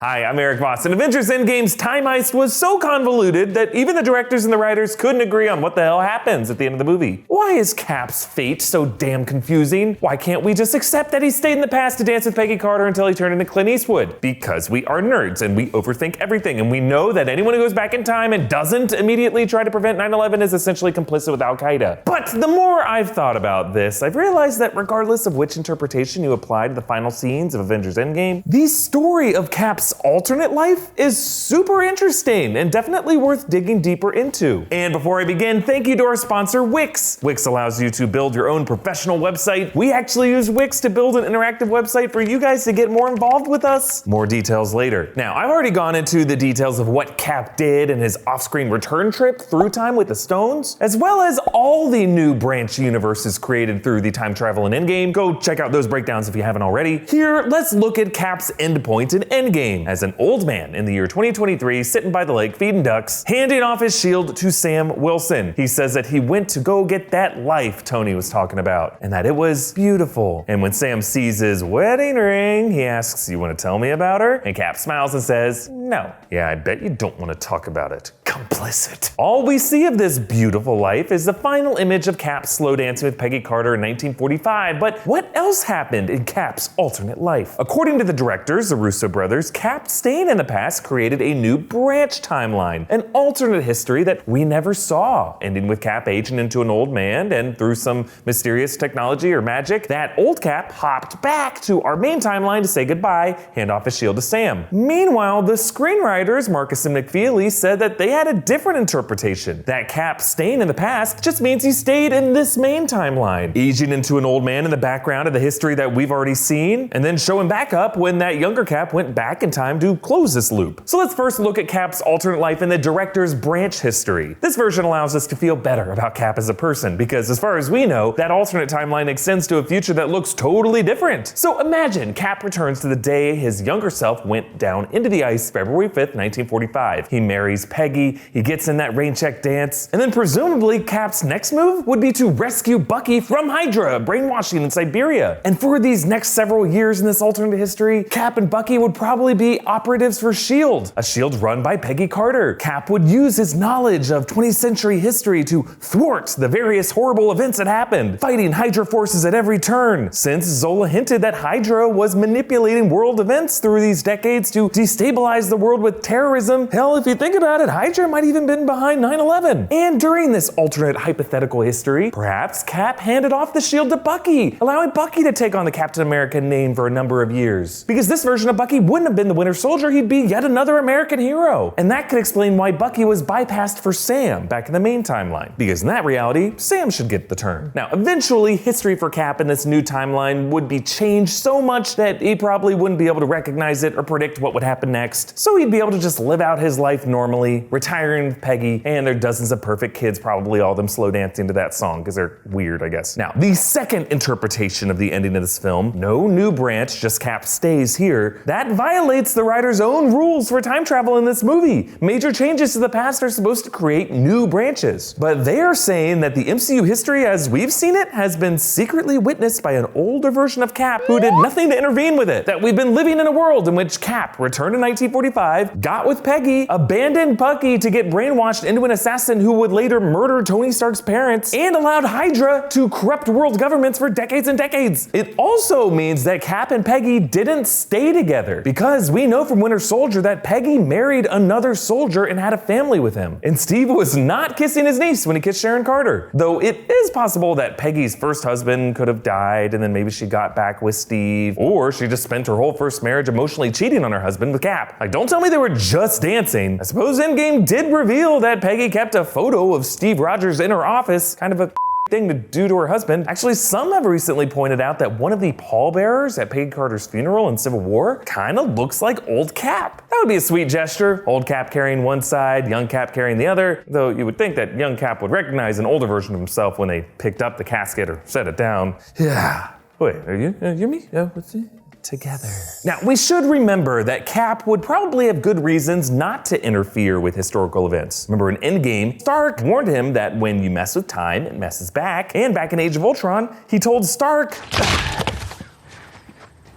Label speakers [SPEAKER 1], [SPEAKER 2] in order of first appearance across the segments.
[SPEAKER 1] Hi, I'm Erik Voss, and Avengers Endgame's time heist was so convoluted that even the directors and the writers couldn't agree on what the hell happens at the end of the movie. Why is Cap's fate so damn confusing? Why can't we just accept that he stayed in the past to dance with Peggy Carter until he turned into Clint Eastwood? Because we are nerds and we overthink everything, and we know that anyone who goes back in time and doesn't immediately try to prevent 9/11 is essentially complicit with Al-Qaeda. But the more I've thought about this, I've realized that regardless of which interpretation you apply to the final scenes of Avengers Endgame, the story of Cap's alternate life is super interesting and definitely worth digging deeper into. And before I begin, thank you to our sponsor, Wix. Wix allows you to build your own professional website. We actually use Wix to build an interactive website for you guys to get more involved with us. More details later. Now, I've already gone into the details of what Cap did in his off-screen return trip through time with the Stones, as well as all the new branch universes created through the time travel in Endgame. Go check out those breakdowns if you haven't already. Here, let's look at Cap's endpoint in Endgame as an old man in the year 2023 sitting by the lake feeding ducks, handing off his shield to Sam Wilson. He says that he went to go get that life Tony was talking about and that it was beautiful. And when Sam sees his wedding ring, he asks, "You want to tell me about her?" And Cap smiles and says, "No." "Yeah, I bet you don't want to talk about it. Complicit." All we see of this beautiful life is the final image of Cap slow dancing with Peggy Carter in 1945, but what else happened in Cap's alternate life? According to the directors, the Russo brothers, Cap staying in the past created a new branch timeline, an alternate history that we never saw, ending with Cap aging into an old man, and through some mysterious technology or magic, that old Cap hopped back to our main timeline to say goodbye, hand off his shield to Sam. Meanwhile, the screenwriters, Marcus and McFeely, said that they had a different interpretation, that Cap staying in the past just means he stayed in this main timeline, aging into an old man in the background of the history that we've already seen, and then showing back up when that younger Cap went back in time to close this loop. So let's first look at Cap's alternate life in the director's branch history. This version allows us to feel better about Cap as a person, because as far as we know, that alternate timeline extends to a future that looks totally different. So imagine Cap returns to the day his younger self went down into the ice, February 5th, 1945. He marries Peggy, he gets in that rain check dance, and then presumably Cap's next move would be to rescue Bucky from Hydra, brainwashing in Siberia. And for these next several years in this alternate history, Cap and Bucky would probably be operatives for S.H.I.E.L.D., a S.H.I.E.L.D. run by Peggy Carter. Cap would use his knowledge of 20th century history to thwart the various horrible events that happened, fighting Hydra forces at every turn, since Zola hinted that Hydra was manipulating world events through these decades to destabilize the world with terrorism. Hell, if you think about it, Hydra might even been behind 9/11. And during this alternate hypothetical history, perhaps Cap handed off the shield to Bucky, allowing Bucky to take on the Captain America name for a number of years. Because this version of Bucky wouldn't have been the Winter Soldier, he'd be yet another American hero. And that could explain why Bucky was bypassed for Sam back in the main timeline. Because in that reality, Sam should get the turn. Now, eventually, history for Cap in this new timeline would be changed so much that he probably wouldn't be able to recognize it or predict what would happen next. So he'd be able to just live out his life normally, retiring with Peggy, and there are dozens of perfect kids, probably all of them slow dancing to that song because they're weird, I guess. Now, the second interpretation of the ending of this film, no new branch, just Cap stays here, that violates the writer's own rules for time travel in this movie. Major changes to the past are supposed to create new branches. But they are saying that the MCU history as we've seen it has been secretly witnessed by an older version of Cap who did nothing to intervene with it. That we've been living in a world in which Cap returned in 1945, got with Peggy, abandoned Bucky to get brainwashed into an assassin who would later murder Tony Stark's parents, and allowed Hydra to corrupt world governments for decades and decades. It also means that Cap and Peggy didn't stay together, because we know from Winter Soldier that Peggy married another soldier and had a family with him. And Steve was not kissing his niece when he kissed Sharon Carter. Though it is possible that Peggy's first husband could have died and then maybe she got back with Steve, or she just spent her whole first marriage emotionally cheating on her husband with Cap. Like, don't tell me they were just dancing. I suppose Endgame did reveal that Peggy kept a photo of Steve Rogers in her office, kind of a thing to do to her husband. Actually, some have recently pointed out that one of the pallbearers at Peggy Carter's funeral in Civil War kind of looks like old Cap. That would be a sweet gesture. Old Cap carrying one side, young Cap carrying the other, though you would think that young Cap would recognize an older version of himself when they picked up the casket or set it down. Yeah. Wait, are you me? What's it? Together. Now, we should remember that Cap would probably have good reasons not to interfere with historical events. Remember in Endgame, Stark warned him that when you mess with time, it messes back. And back in Age of Ultron, he told Stark,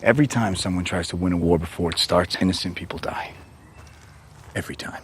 [SPEAKER 2] Every time someone tries to win a war before it starts, innocent people die. Every time.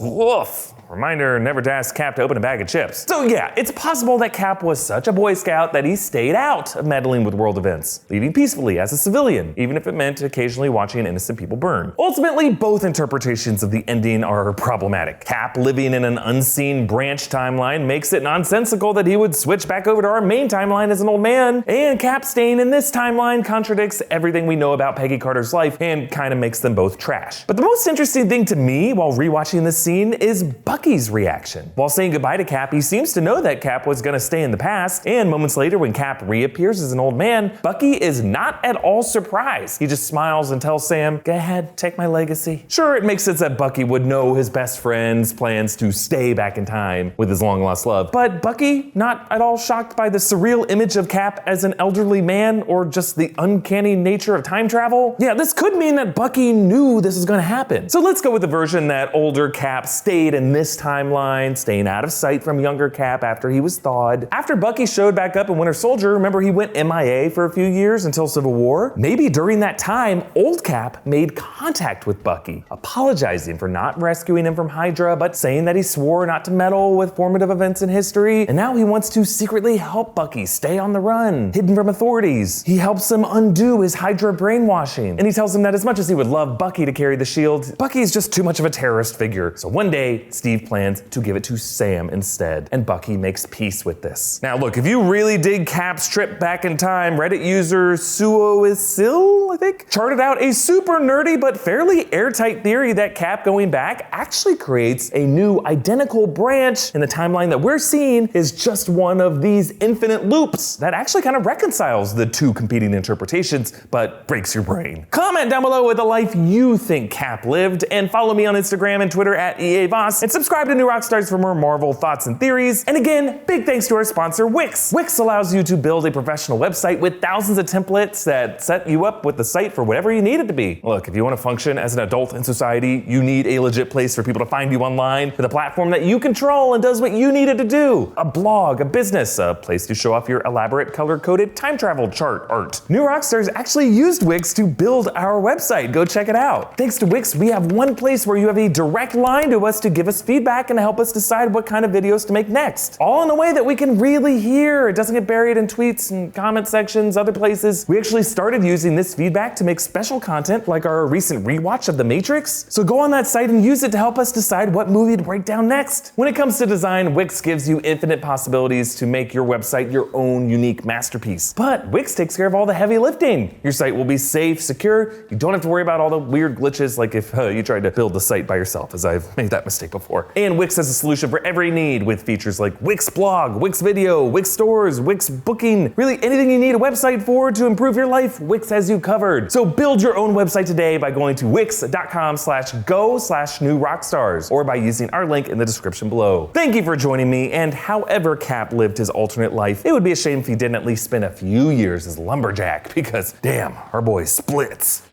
[SPEAKER 1] Woof. Reminder never to ask Cap to open a bag of chips. So yeah, it's possible that Cap was such a Boy Scout that he stayed out of meddling with world events, leaving peacefully as a civilian, even if it meant occasionally watching innocent people burn. Ultimately, both interpretations of the ending are problematic. Cap living in an unseen branch timeline makes it nonsensical that he would switch back over to our main timeline as an old man, and Cap staying in this timeline contradicts everything we know about Peggy Carter's life and kind of makes them both trash. But the most interesting thing to me while rewatching this scene is Bucky's reaction. While saying goodbye to Cap, he seems to know that Cap was gonna stay in the past, and moments later when Cap reappears as an old man, Bucky is not at all surprised. He just smiles and tells Sam, go ahead, take my legacy. Sure, it makes sense that Bucky would know his best friend's plans to stay back in time with his long-lost love, but Bucky not at all shocked by the surreal image of Cap as an elderly man or just the uncanny nature of time travel. Yeah, this could mean that Bucky knew this was gonna happen. So let's go with the version that older Cap stayed in this timeline, staying out of sight from younger Cap after he was thawed. After Bucky showed back up in Winter Soldier, remember he went MIA for a few years until Civil War? Maybe during that time, old Cap made contact with Bucky, apologizing for not rescuing him from Hydra, but saying that he swore not to meddle with formative events in history, and now he wants to secretly help Bucky stay on the run, hidden from authorities. He helps him undo his Hydra brainwashing, and he tells him that as much as he would love Bucky to carry the shield, Bucky is just too much of a terrorist figure. So one day, Steve plans to give it to Sam instead, and Bucky makes peace with this. Now look, if you really dig Cap's trip back in time, Reddit user Suoisil, I think, charted out a super nerdy but fairly airtight theory that Cap going back actually creates a new identical branch in the timeline that we're seeing is just one of these infinite loops that actually kind of reconciles the two competing interpretations, but breaks your brain. Comment down below with the life you think Cap lived, and follow me on Instagram and Twitter at EA Voss, and subscribe to New Rockstars for more Marvel thoughts and theories. And again, big thanks to our sponsor, Wix. Wix allows you to build a professional website with thousands of templates that set you up with the site for whatever you need it to be. Look, if you want to function as an adult in society, you need a legit place for people to find you online with a platform that you control and does what you need it to do. A blog, a business, a place to show off your elaborate color-coded time travel chart art. New Rockstars actually used Wix to build our website. Go check it out. Thanks to Wix, we have one place where you have a direct line to us to give us feedback and help us decide what kind of videos to make next. All in a way that we can really hear. It doesn't get buried in tweets and comment sections, other places. We actually started using this feedback to make special content like our recent rewatch of The Matrix. So go on that site and use it to help us decide what movie to break down next. When it comes to design, Wix gives you infinite possibilities to make your website your own unique masterpiece. But Wix takes care of all the heavy lifting. Your site will be safe, secure. You don't have to worry about all the weird glitches like if you tried to build the site by yourself, as I've made that mistake before. And Wix has a solution for every need with features like Wix Blog, Wix Video, Wix Stores, Wix Booking. Really anything you need a website for to improve your life, Wix has you covered. So build your own website today by going to wix.com/go/newrockstars or by using our link in the description below. Thank you for joining me, and however Cap lived his alternate life, it would be a shame if he didn't at least spend a few years as Lumberjack, because damn, our boy splits.